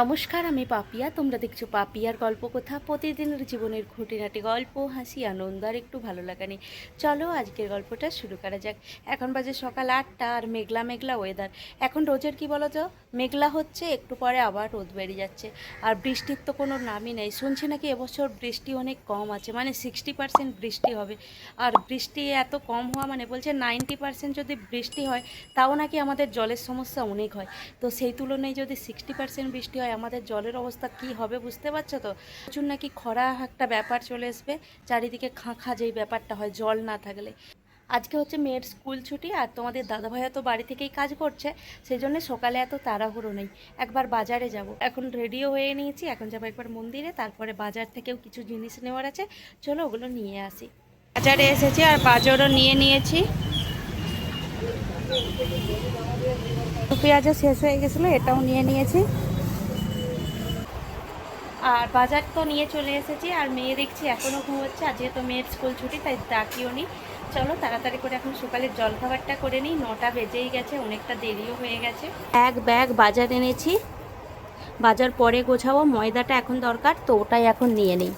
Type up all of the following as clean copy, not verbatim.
নমস্কার, আমি পাপিয়া। তোমরা দেখছো পাপিয়ার গল্প কথা। প্রতিদিনের জীবনের খুঁটিনাটি গল্প, হাসি, আনন্দ আর একটু ভালো লাগা নেই। চলো আজকের গল্পটা শুরু করা যাক। এখন বাজে সকাল 8টা আর মেঘলা মেঘলা ওয়েদার। এখন রোজের কি বলো তো, মেঘলা হচ্ছে, একটু পরে আবার রোদ বেরিয়ে যাচ্ছে। আর বৃষ্টির তো কোনো নামই নেই। শুনছি নাকি এবছর বৃষ্টি অনেক কম আছে, মানে 60% বৃষ্টি হবে। আর বৃষ্টি এত কম হওয়া মানে বলছে 90% যদি বৃষ্টি হয় তাও নাকি আমাদের জলের সমস্যা অনেক হয়। তো সেই তুলনায় যদি 60% বৃষ্টি হয় আমাদের জলের অবস্থা কি হবে বুঝতে পারছো তো। প্রচুর নাকি খরা একটা ব্যাপার চলে আসবে, চারিদিকে খাঁ যেই ব্যাপারটা হয় জল না থাকলে। আজকে হচ্ছে মেয়ের স্কুল ছুটি, আর তোমাদের দাদাভাইয়া তো বাড়ি থেকেই কাজ করছে, সেই জন্য সকালে এত তাড়াহুড়ো নেই। একবার বাজারে যাব, এখন রেডিও হয়ে নিয়েছি, এখন যাবো একবার মন্দিরে, তারপরে বাজার থেকেও কিছু জিনিস নেওয়ার আছে, চলো ওগুলো নিয়ে আসি। বাজারে এসেছি আর বাজারও নিয়ে নিয়েছি। পেঁয়াজও শেষ হয়ে গেছিলো, এটাও নিয়ে নিয়েছি। আর বাজার তো নিয়ে চলে এসেছি, আর মেয়ে দেখছি এখনও ঘুমোচ্ছে। আজকে তো মেয়ের স্কুল ছুটি, তাই ডাকিও নি। চলো তাড়াতাড়ি করে এখন সকালের জলখাবারটা করে নিই, 9টা বেজেই গেছে, অনেকটা দেরিও হয়ে গেছে। এক ব্যাগ বাজার এনেছি, বাজার পরে গোছাবো, ময়দাটা এখন দরকার, তো ওটাই এখন নিয়ে নিই।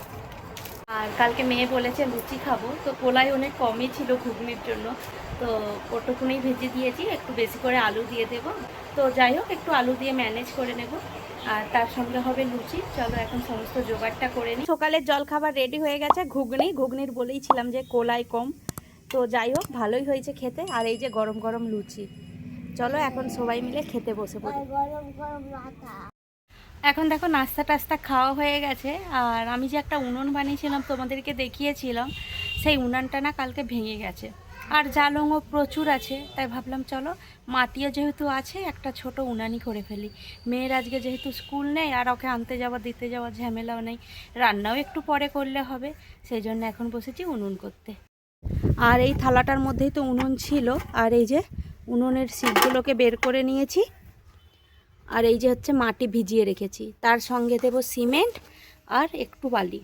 আর কালকে মেয়ে বলেছে লুচি খাবো, তো কলাই অনেক কমই ছিল ঘুগনির জন্য, তো ওটুকুনেই ভেজে দিয়েছি, একটু বেশি করে আলু দিয়ে দেবো। তো যাই হোক, একটু আলু দিয়ে ম্যানেজ করে নেব। আর তার সঙ্গে হবে লুচি। চলো এখন সমস্ত জোগাড়টা করে নিই। সকালের জলখাবার রেডি হয়ে গেছে, ঘুগনির বলেইছিলাম যে কোলাই কম, তো যাই হোক ভালোই হয়েছে খেতে। আর এই যে গরম গরম লুচি, চলো এখন সবাই মিলে খেতে বসে পড়ি। এখন দেখো নাস্তা টাস্তা খাওয়া হয়ে গেছে। আর আমি যে একটা উনুন বানিয়েছিলাম তোমাদেরকে দেখিয়েছিলাম, সেই উনানটা না কালকে ভেঙে গেছে। আর জালংও প্রচুর আছে, তাই ভাবলাম চলো মাটিও যেহেতু আছে, একটা ছোট উনানই করে ফেলি। মেয়ের আজকে যেহেতু স্কুল নেই, আর ওকে আনতে যাওয়া দিতে যাওয়া ঝামেলাও নেই, রান্নাও একটু পরে করলে হবে, সেই জন্য এখন বসেছি উনুন করতে। আর এই থালাটার মধ্যেই তো উনুন ছিল, আর এই যে উনুনের শিকগুলোকে বের করে নিয়েছি। আর এই যে হচ্ছে মাটি ভিজিয়ে রেখেছি, তার সঙ্গে দেব সিমেন্ট আর একটু বালি।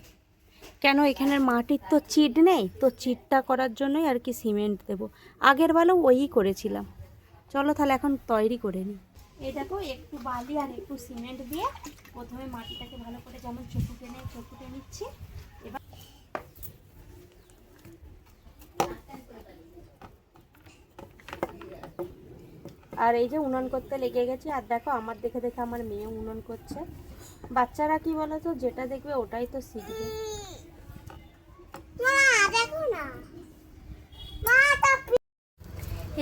কেন, এখানের মাটির তো চিট নেই, তো চিটটা করার জন্যই আর কি সিমেন্ট দেব। আগের বেলাও ওই করেছিলাম। চলো তাহলে এখন তৈরি করে নিই। এই দেখো একটু বালি আর একটু সিমেন্ট দিয়ে প্রথমে মাটিটাকে ভালো করে যেমন চকুটে নিচ্ছি। এবার আর এই যে উনুন করতে লেগে গেছে। আর দেখো আমার দেখে দেখে আমার মেয়ে উনুন করছে। বাচ্চারা কি বলো তো, যেটা দেখবে ওটাই তো শিখবে।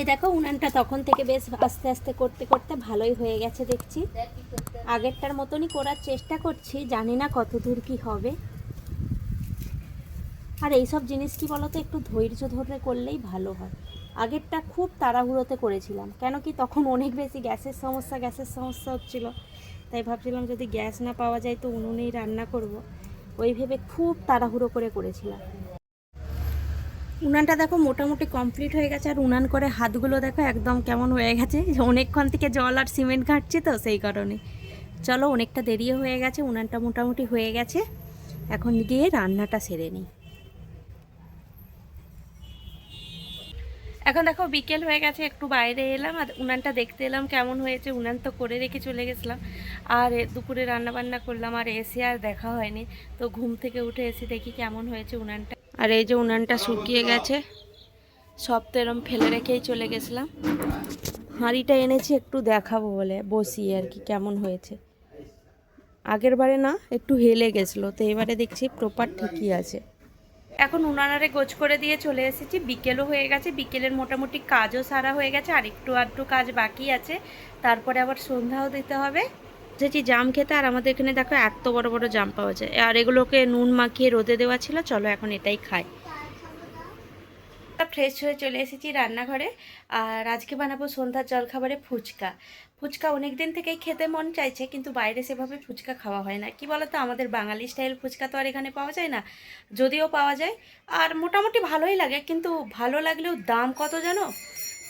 এই দেখো উনানটা তখন থেকে বেশ আস্তে আস্তে করতে করতে ভালোই হয়ে গেছে দেখছি। আগেরটার মতনই করার চেষ্টা করছি, জানি না কত দূর কি হবে। আর এইসব জিনিস কি বলতো, একটু ধৈর্য ধরে করলেই ভালো হয়। আগেরটা খুব তাড়াহুড়োতে করেছিলাম, কেন কি তখন অনেক বেশি গ্যাসের সমস্যা হচ্ছিল, তাই ভাবছিলাম যদি গ্যাস না পাওয়া যায় তো উনুনেই রান্না করব, ওই ভেবে খুব তাড়াহুড়ো করে করেছিলাম। উনানটা দেখো মোটামুটি কমপ্লিট হয়ে গেছে। আর উনান করে হাতগুলো দেখো একদম কেমন হয়ে গেছে, অনেকক্ষণ থেকে জল আর সিমেন্ট ঘাঁটছি তো সেই কারণে। চলো অনেকটা দেরিও হয়ে গেছে, উনানটা মোটামুটি হয়ে গেছে, এখন গিয়ে রান্নাটা সেরে নিই। এখন দেখো বিকেল হয়ে গেছে, একটু বাইরে এলাম আর উনানটা দেখতে এলাম কেমন হয়েছে। উনান তো করে রেখে চলে গেছিলাম, আর দুপুরে রান্না বান্না করলাম, আর এসে আর দেখা হয়নি। তো ঘুম থেকে উঠে এসে দেখি কেমন হয়েছে উনানটা। আর এই যে উনানটা শুকিয়ে গেছে, সব তো এরম ফেলে রেখেই চলে গেছিলাম। হাঁড়িটা এনেছি একটু দেখাবো বলে বসিয়ে আর কি কেমন হয়েছে। আগের বারে না একটু হেলে গেছিলো, তো এবারে দেখছি প্রপার ঠিকই আছে। এখন উনানারে গোছ করে দিয়ে চলে এসেছি, বিকেলও হয়ে গেছে, বিকেলের মোটামুটি কাজও সারা হয়ে গেছে, আর একটু আধটু কাজ বাকি আছে, তারপরে আবার সন্ধ্যাও দিতে হবে। এসেছি জাম খেতে, আর আমাদের এখানে দেখো এত বড় বড় জাম পাওয়া যায়, আর এগুলোকে নুন মাখিয়ে রোদে দেওয়া ছিল। চলো এখন এটাই খাই। ফ্রেশ হয়ে চলে এসেছি রান্নাঘরে। আর আজকে বানাবো সন্ধ্যার জলখাবারে ফুচকা। ফুচকা অনেক দিন থেকেই খেতে মন চাইছে, কিন্তু বাইরে সেভাবে ফুচকা খাওয়া হয় না। কি বলতো, আমাদের বাঙালি স্টাইল ফুচকা তো আর এখানে পাওয়া যায় না, যদিও পাওয়া যায় আর মোটামুটি ভালোই লাগে, কিন্তু ভালো লাগলেও দাম কত জানো,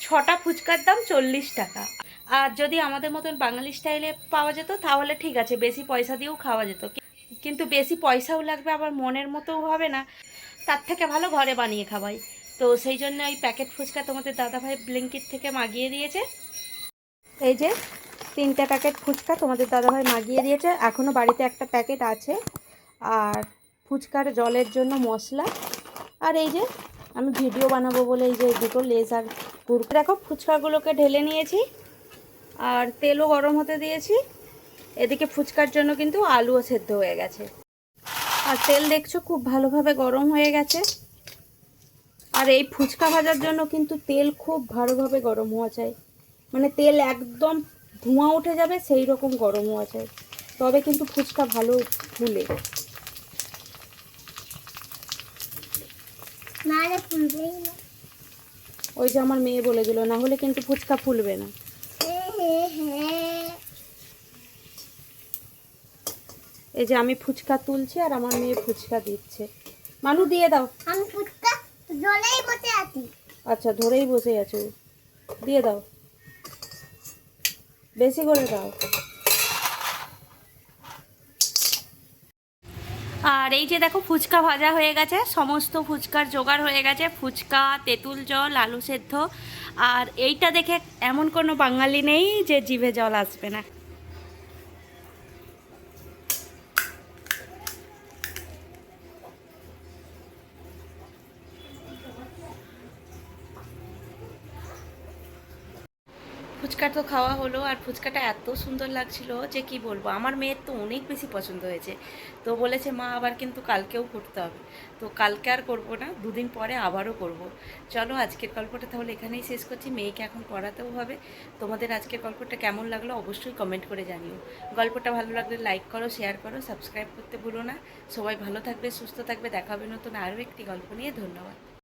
6টা ফুচকার দাম 40 টাকা। আর যদি আমাদের মতন বাঙালি স্টাইলে পাওয়া যেত তাহলে ঠিক আছে, বেশি পয়সা দিয়েও খাওয়া যেত, কিন্তু বেশি পয়সাও লাগবে, আবার মনের মতোও হবে না। তার থেকে ভালো ঘরে বানিয়ে খাওয়াই। তো সেই জন্য ওই প্যাকেট ফুচকা তোমাদের দাদাভাই ব্লিঙ্কিট থেকে মাগিয়ে দিয়েছে। এই যে 3টে প্যাকেট ফুচকা তোমাদের দাদাভাই মাগিয়ে দিয়েছে, এখনও বাড়িতে একটা প্যাকেট আছে। আর ফুচকার জলের জন্য মশলা, আর এই যে আমি ভিডিও বানাবো বলে এই যে দুটো লেজ আর কুরকুরে। দেখো ফুচকাগুলোকে ঢেলে নিয়েছি আর তেলও গরম হতে দিয়েছি। এদিকে ফুচকার জন্য কিন্তু আলুও সেদ্ধ হয়ে গেছে। আর তেল দেখছো খুব ভালোভাবে গরম হয়ে গেছে। আর এই ফুচকা ভাজার জন্য কিন্তু তেল খুব ভালোভাবে গরম হওয়া চাই, মানে তেল একদম ধোঁয়া উঠে যাবে সেই রকম গরম হওয়া চাই, তবে কিন্তু ফুচকা ভালো ফুলে। ওই যে আমার মেয়ে বলে দিল, না হলে কিন্তু ফুচকা ফুলবে না। এই যে আমি ফুচকা তুলছি আর আমার মেয়ে ফুচকা দিচ্ছে। মানু দিয়ে দাও। আমি ফুচকা ধরেই বসে আছি। আচ্ছা ধরেই বসে আছো, দিয়ে দাও, বেশি করে দাও। আর এই যে দেখো ফুচকা ভাজা হয়ে গেছে, সমস্ত ফুচকার জোগাড় হয়ে গেছে। ফুচকা, তেঁতুল জল, আলু সেদ্ধ। আর এইটা দেখে এমন কোনো বাঙালি নেই যে জিভে জল আসবে না। ফুচকা তো খাওয়া হলো, আর ফুচকাটা এত সুন্দর লাগছিল যে কি বলবো, আমার মেয়ের তো অনেক বেশি পছন্দ হয়েছে। তো বলেছে মা আবার কিন্তু কালকেও করতে হবে। তো কালকে আর করবো না, দুদিন পরে আবারও করব। চলো আজকের গল্পটা তাহলে এখানেই শেষ করছি, মেয়েকে এখন পড়াতেও হবে। তোমাদের আজকের গল্পটা কেমন লাগলো অবশ্যই কমেন্ট করে জানিও। গল্পটা ভালো লাগলে লাইক করো, শেয়ার করো, সাবস্ক্রাইব করতে ভুলো না। সবাই ভালো থাকবে, সুস্থ থাকবে, দেখা হবে নতুন আরও একটি গল্প নিয়ে। ধন্যবাদ।